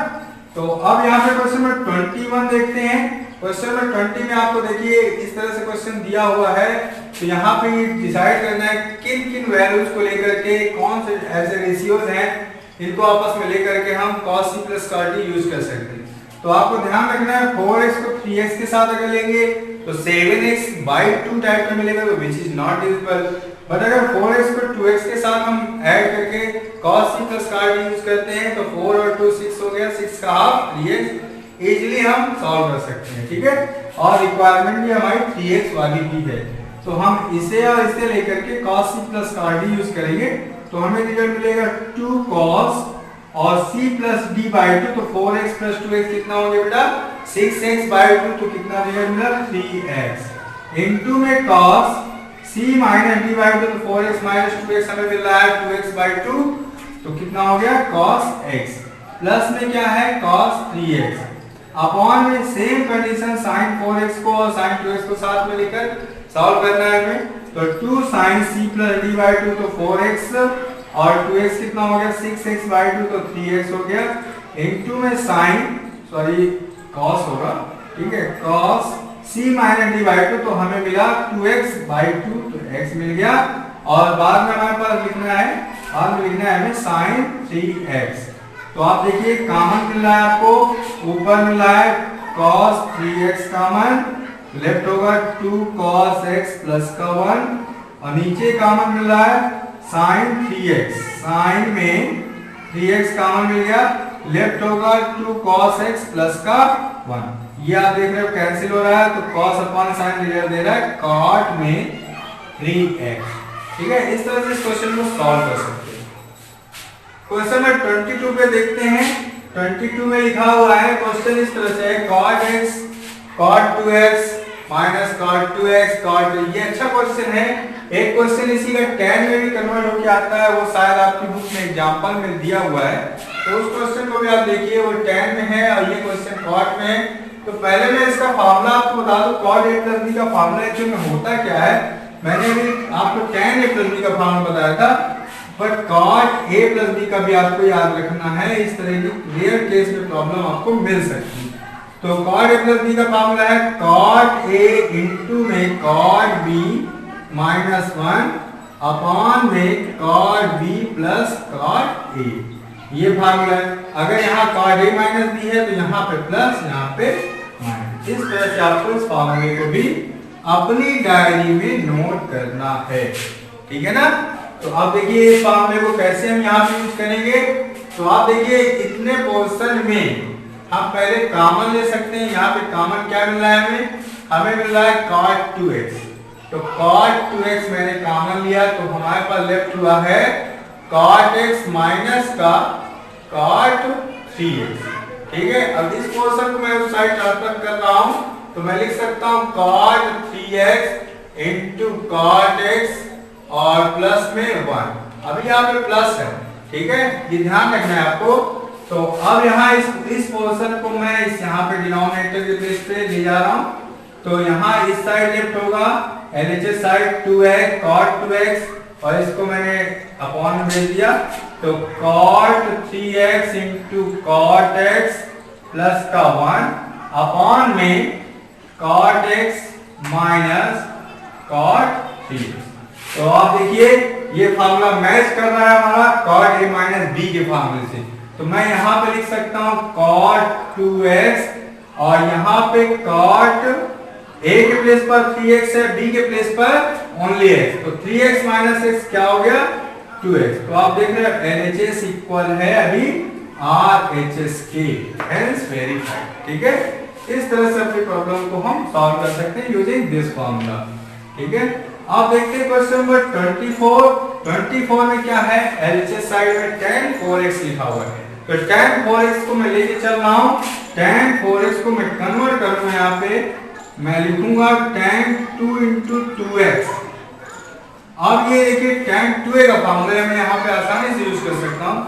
A: तो अब यहाँ पे क्वेश्चन नंबर 21 देखते हैं। क्वेश्चन नंबर 20 में आपको देखिए इस तरह से क्वेश्चन दिया हुआ है तो यहाँ पे डिसाइड करना है किन किन वैल्यूज को लेकर के कौन से ऐसे रेशियोज हैं इनको आपस में लेकर के हम cos c plus cos d use कर सकते हैं। तो आपको ध्यान रखना है 4x को 3x के साथ अगर लेंगे तो 7x बाई 2 टाइप में मिलेगा तो which is not divisible but अगर 4x को 2x के साथ हम ऐड करके cos c plus cos d use करते हैं तो 4 और 2 6 हो गया 6 का हाफ 3x इजीली हम सॉल्व कर सकते हैं ठीक है और रिक्वायरमेंट भी हमारी 3x वाली भी है तो हम इसे और इसे लेकर के cos c plus cos d use करेंगे तो हमें रिजल्ट मिलेगा 2 cos और c प्लस d बाई 2 तो 4x प्लस 2x कितना हो गया बेटा 6x बाई 2 तो कितना रिजल्ट मिला 3x इनटू में cos c minus d by 2 तो 4x माइनस 2x हमें मिल रहा है 2x बाई 2 तो कितना हो गया cos x प्लस में क्या है cos 3x अपॉन में सेम कंडीशन sin 4x को और sin 2x को साथ में लेकर सॉल्व करना है हमें तो 2 sin c plus d by 2 तो 4x और 2x कितना हो गया 6x बाई 2 तो 3x हो गया इनटू में sin सॉरी cos होगा ठीक है cos c minus d by 2 तो हमें मिला 2x बाई 2 तो x मिल गया और बाद में हमारे पास लिखना है हमें sin 3x तो आप देखिए कॉमन मिल रहा है आपको ऊपर मिल रहा है cos 3x कॉमन लेफ्ट होगा 2 cos x प्लस का 1 और नीचे कॉमन मिल रहा है sin 3x sin में 3x कॉमन मिल गया लेफ्ट होगा 2 cos x प्लस का 1 ये आप देख रहे हो कैंसिल हो रहा है तो cos अपॉन sin रिजल्ट दे रहा है cot में 3x ठीक है। इस तरह से इस क्वेश्चन को सॉल्व कर सकते हैं। क्वेश्चन नंबर 22 पे देखते हैं 22 में लिखा हुआ है क्वेश्चन इस तरह से है cot x cot 2x minus cot 2x cot ये अच्छा क्वेश्चन है। एक क्वेश्चन इसी का tan में भी कन्वर्ट होके आता है वो शायद आपकी बुक में एग्जांपल में दिया हुआ है तो उस क्वेश्चन को भी आप देखिए वो tan में है और ये क्वेश्चन cot में है। तो पहले मैं इसका फार्मूला आपको बता दूं cot a plus b का फार्मूला एक्चुअली में होता क्या है मैंने अभी आपको tan a plus b का फार्मूला बताया था but cot a plus b का भी आपको याद रखना है इस तरह की रेयर केस में प्रॉब्लम आपको मिल सकती है। तो कॉट ए प्लस बी का फॉर्मूला है कॉट ए इंटू में कॉट बी माइनस 1 अपॉन में cot B plus cot A, ये फार्मूला है। अगर यहाँ कॉट ए माइनस बी है तो यहाँ पे प्लस, यहाँ पे माइनस। इस तरह से आपको इस फार्मूले को भी अपनी डायरी में नोट करना है, ठीक है ना। तो अब देखिए इस फार्मूले को कैसे हम यहाँ पे यूज करेंगे। तो आप देखिए इतने पोर्शन में हम पहले कॉमन ले सकते हैं। यहाँ पे कॉमन क्या मिल रहा है हमें मिल रहा है cot 2x। तो cot 2x मैंने कॉमन लिया तो हमारे पास लेफ्ट हुआ है cot x माइनस का cot 3x, ठीक है। अब इस पोर्शन को मैं उस साइड ट्रांसफर कर रहा हूँ तो मैं लिख सकता हूँ cot 3x into cot x और प्लस में 1। अभी यहाँ पे प्लस है, ठीक है, ये ध्यान रखना है आपको। तो अब यहाँ इस पोर्शन को मैं इस यहाँ पे डिनोमिनेटर के प्लेस पे ले जा रहा हूँ। तो यहाँ इस साइड लेफ्ट होगा LHS side 2x cot 2x और इसको मैंने अपॉन में भेज दिया। तो cot 3x into cot x plus का 1 अपॉन में cot x minus cot 3x। तो आप देखिए ये फार्मूला मैच कर रहा है हमारा cot a माइनस b के फार्मूले से। तो मैं यहाँ पे लिख सकता हूँ cot 2x और यहाँ पे cot a के प्लेस पर 3x है, b के प्लेस पर ओनली x। तो 3x माइनस x क्या हो गया 2x। तो आप देख रहे हैं LHS इक्वल है अभी RHS के, हेंस वेरीफाइड, ठीक है। इस तरह से अपनी प्रॉब्लम को हम सॉल्व कर सकते हैं यूजिंग दिस फार्मूला, ठीक है। अब देखते हैं क्वेश्चन नंबर 24 में क्या है, LHS साइड में tan 4x लिखा हुआ है। तो tan 4x को मैं लेके चल रहा हूँ। tan 4x को मैं कन्वर्ट करूंगा, यहाँ पे मैं लिखूंगा tan 2 इंटू 2x। अब ये देखिए tan 2a का फार्मूला मैं यहाँ पे आसानी से यूज कर सकता हूँ।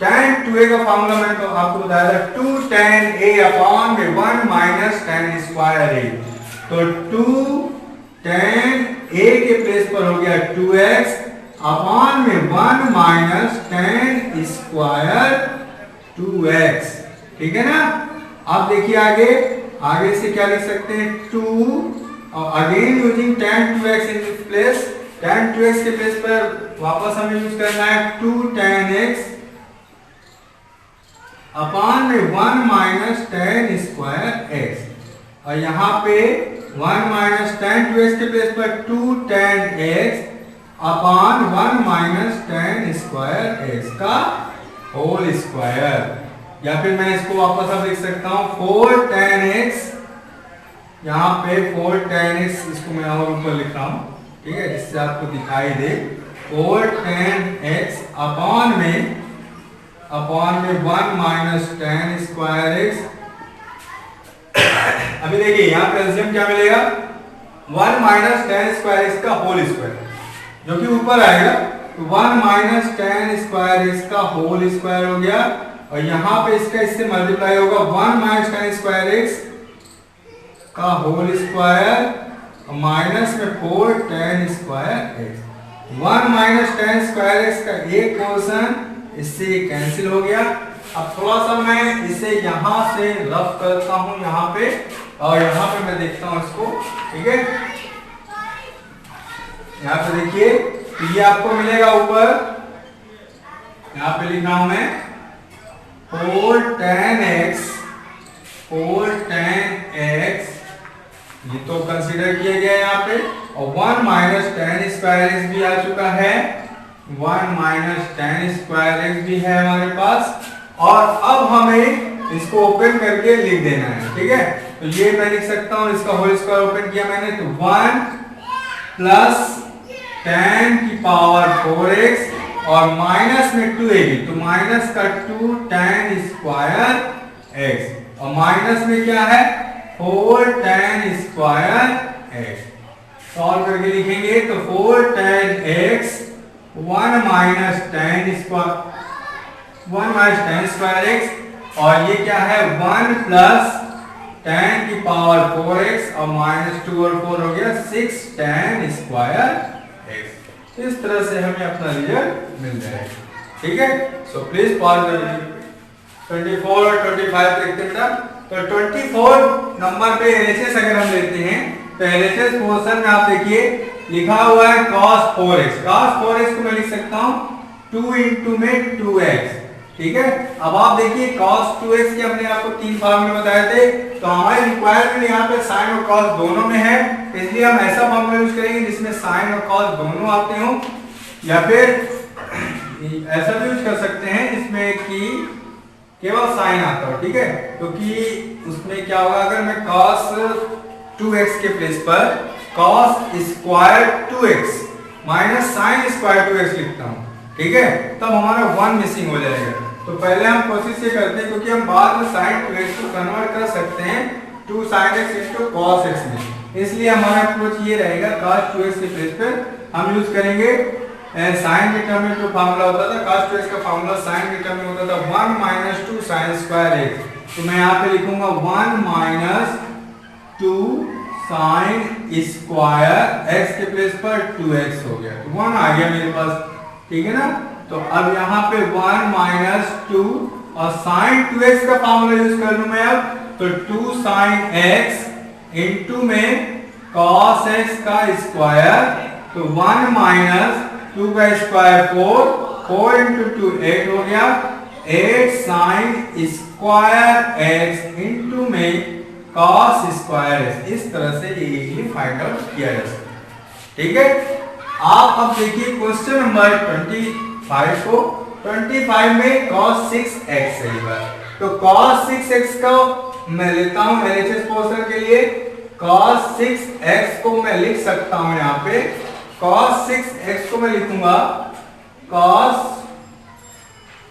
A: tan 2a का फार्मूला मैंने तो आपको बताया था 2 tan a अपॉन में 1 माइनस tan स्क्वायर a। तो 2 tan a के प्लेस पर हो गया 2x अपॉन में 1 माइनस tan स्क्वायर 2x, ठीक है ना। अब देखिए आगे से क्या लिख सकते हैं 2 और again using tan 2x in this place. tan 2x के प्लेस पर वापस हमें यूज करना है 2 tan x अपॉन में 1 माइनस tan स्क्वायर x और यहाँ पे 1 माइनस tan 2x के प्लेस पर 2 tan x upon 1 minus tan square x का होल स्क्वायर। या फिर मैं इसको वापस अब लिख सकता हूँ 4 tan x, यहाँ पे 4 tan x इसको मैं और ऊपर लिख रहा हूँ, ठीक है, जिससे आपको दिखाई दे 4 tan x अपॉन में 1 माइनस tan स्क्वायर x। अभी देखिए यहाँ पे एलसीएम क्या मिलेगा 1 माइनस tan स्क्वायर x का होल स्क्वायर, जो कि ऊपर आएगा। तो 1 माइनस tan स्क्वायर x का होल स्क्वायर हो गया और यहाँ पे इसका इससे मल्टीप्लाई होगा 1 माइनस tan स्क्वायर x का होल स्क्वायर और माइनस में 4 tan square x। 1 minus tan square x का एक पोर्शन इससे कैंसिल हो गया। अब थोड़ा सा मैं इसे यहाँ से रफ करता हूँ यहाँ पे और यहाँ पे मैं देखता हूँ इसको, ठीक है। यहाँ पे देखिए ये आपको मिलेगा ऊपर, यहाँ पे लिख रहा हूं मैं 4 tan x, ये तो कंसीडर किया गया है यहाँ पे, और 1 माइनस tan स्क्वायर x भी आ चुका है, 1 माइनस tan स्क्वायर x भी है हमारे पास। और अब हमें इसको ओपन करके लिख देना है, ठीक है। तो ये मैं लिख सकता हूँ, इसका होल स्क्वायर ओपन किया मैंने तो 1 प्लस tan की पावर 4x और माइनस में 2ab, तो माइनस का 2 tan स्क्वायर x और माइनस में क्या है 4 tan स्क्वायर x। सॉल्व करके लिखेंगे तो 4 tan x 1 minus tan square x और ये क्या है 1 प्लस tan की पावर 4x और माइनस 2 और 4 हो गया 6 tan स्क्वायर x। इस तरह से हमें अपना रिजल्ट मिल जाएगा, ठीक है। सो प्लीज पॉज 24 और 25 देखते हैं बेटा। तो 24 नंबर पे LHS अगर हम लेते हैं तो LHS पोर्शन में आप देखिए लिखा हुआ है cos 4x। cos 4x को मैं लिख सकता हूँ 2 इंटू में 2x, ठीक है। अब आप देखिए cos 2x के हमने आपको 3 फार्मूले बताए थे, तो हमारे रिक्वायरमेंट यहाँ पे sin और cos दोनों में है, इसलिए हम ऐसा फार्मूला यूज करेंगे जिसमें sin और cos दोनों आते हो, या फिर ऐसा भी यूज कर सकते हैं जिसमें कि केवल sin आता हो, ठीक है। क्योंकि उसमें क्या होगा, अगर मैं cos 2x के प्लेस पर cos square 2x minus sin square 2x लिखता हूँ, ठीक है, तब हमारा 1 मिसिंग हो जाएगा। तो पहले हम कोशिश ये करते हैं, क्योंकि हम बाद में sin 2x को कन्वर्ट कर सकते हैं 2 sin x into cos x में, इसलिए हमारा अप्रोच ये रहेगा cos 2x के प्लेस पर हम यूज करेंगे sin के टर्म में जो फार्मूला होता था, cos 2x का फार्मूला sin के टर्म में होता था 1 माइनस 2 sin स्क्वायर x। तो मैं यहाँ पे लिखूंगा 1 माइनस 2 sin स्क्वायर x के प्लेस पर 2x हो गया, तो 1 आ गया मेरे पास, ठीक है ना। तो अब यहाँ पे 1 माइनस 2 और sin 2x का फार्मूला यूज कर लूं मैं अब, तो 2 sin x इंटू में cos x का स्क्वायर, तो 1 माइनस 2 का स्क्वायर 4 इंटू 2 8 हो गया, 8 sin स्क्वायर x इंटू में cos स्क्वायर x। इस तरह से ये इजीली फाइंड आउट किया जा सकता है, ठीक है। आप अब देखिए क्वेश्चन नंबर 25 को, 25 में cos 6x है ये बात, तो cos 6x को मैं लेता हूं LHS पोर्शन के लिए, cos 6x को मैं लिख सकता हूं यहाँ पे, cos 6x को मैं लिखूंगा cos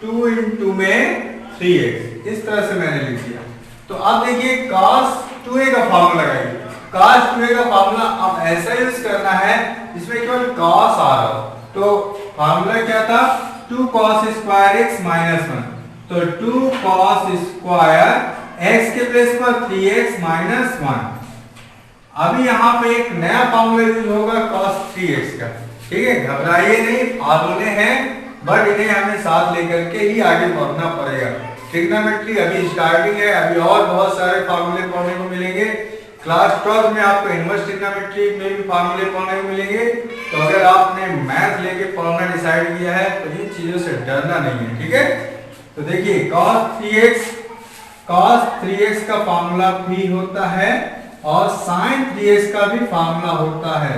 A: 2 इंटू में 3x, इस तरह से मैंने लिख दिया। तो अब देखिए cos 2a का फार्मूला लगाइए, cos 2a का फार्मूला अब ऐसा यूज करना है जिसमें केवल cos आ रहा हो, तो फार्मूला क्या था 2 cos स्क्वायर x माइनस 1, तो 2 cos स्क्वायर x के प्लेस पर 3x माइनस 1। अभी यहाँ पे एक नया फार्मूला यूज होगा cos 3x का, ठीक है। घबराइए नहीं, फार्मूले हैं बट इन्हें हमें साथ लेकर के ही आगे बढ़ना पड़ेगा। ट्रिग्नोमेट्री अभी स्टार्टिंग है, अभी और बहुत सारे फार्मूले पढ़ने को मिलेंगे। क्लास 12 में आपको इनवर्स ट्रिग्नोमेट्री में भी फार्मूले पढ़ने को मिलेंगे। तो अगर आपने मैथ लेके पढ़ना डिसाइड किया है तो इन चीजों से डरना नहीं है, ठीक है। तो देखिए cos 3x का फार्मूला भी होता है और sin 3x का भी फार्मूला होता है।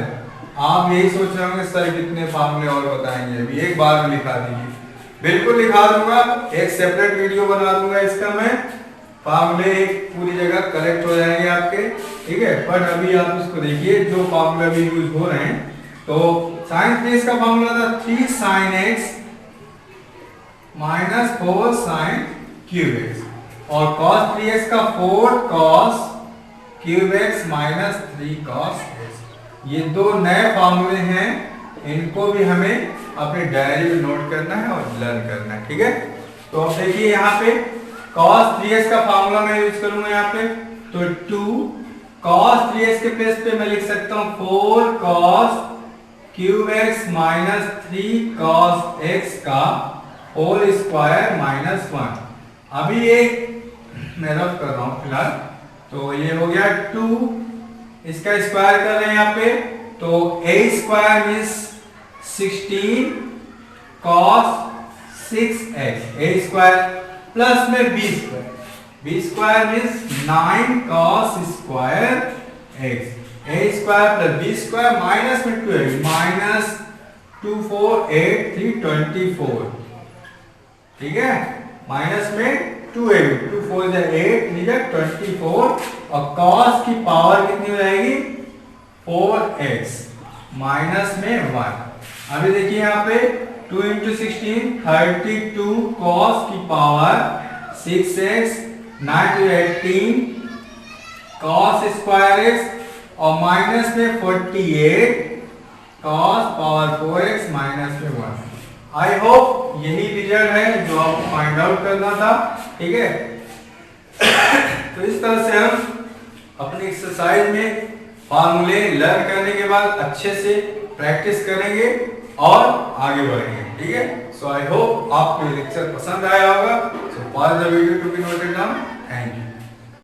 A: आप यही सोच रहे होंगे सर कितने फार्मूले और बताएंगे, अभी एक बार में लिखा दीजिए। बिल्कुल लिखा दूंगा, एक सेपरेट वीडियो बना दूंगा इसका मैं, फार्मूले पूरी जगह कलेक्ट हो जाएंगे आपके, ठीक है। पर अभी आप इसको देखिए जो फार्मूला भी यूज हो रहे हैं, तो sin 3x का फार्मूला था 3 sin x minus 4 sin cube x, और cos 3x का 4 cos cube x minus 3 cos x। ये दो नए फार्मूले हैं, इनको भी हमें अपने डायरी में नोट करना है और लर्न करना है, ठीक है। तो अब देखिए यहाँ पे cos 3x का फार्मूला मैं यूज करूंगा यहाँ पे, तो 2 cos 3x के प्लेस पे मैं लिख सकता हूँ 4 cos cube x minus 3 cos x का होल स्क्वायर माइनस 1। अभी ये मैं रफ कर रहा हूँ फिलहाल, तो ये हो गया 2, इसका स्क्वायर कर रहे हैं यहाँ पे, तो a square means 16 cos 6x, a square plus में b square, b square means 9 cos square x, a square plus b square minus में 12 माइनस 2 4 8 3 24, ठीक है। माइनस में 2a 2 4 8 3 24, और cos की पावर कितनी हो जाएगी 4x माइनस में 1। अभी देखिए यहाँ पे 2 इंटू 16 32 cos की power 6x 9 to 18 cos square x, और माइनस में 48 cos पावर 4x माइनस में 1। आई होप यही रिजल्ट है जो आपको फाइंड आउट करना था, ठीक है। तो इस तरह से हम अपनी एक्सरसाइज में फार्मूले लर्न करने के बाद अच्छे से प्रैक्टिस करेंगे और आगे बढ़ेंगे, ठीक है। सो आई होप आपको ये लेक्चर पसंद आया होगा। So pause the video to be noted down. Thank you.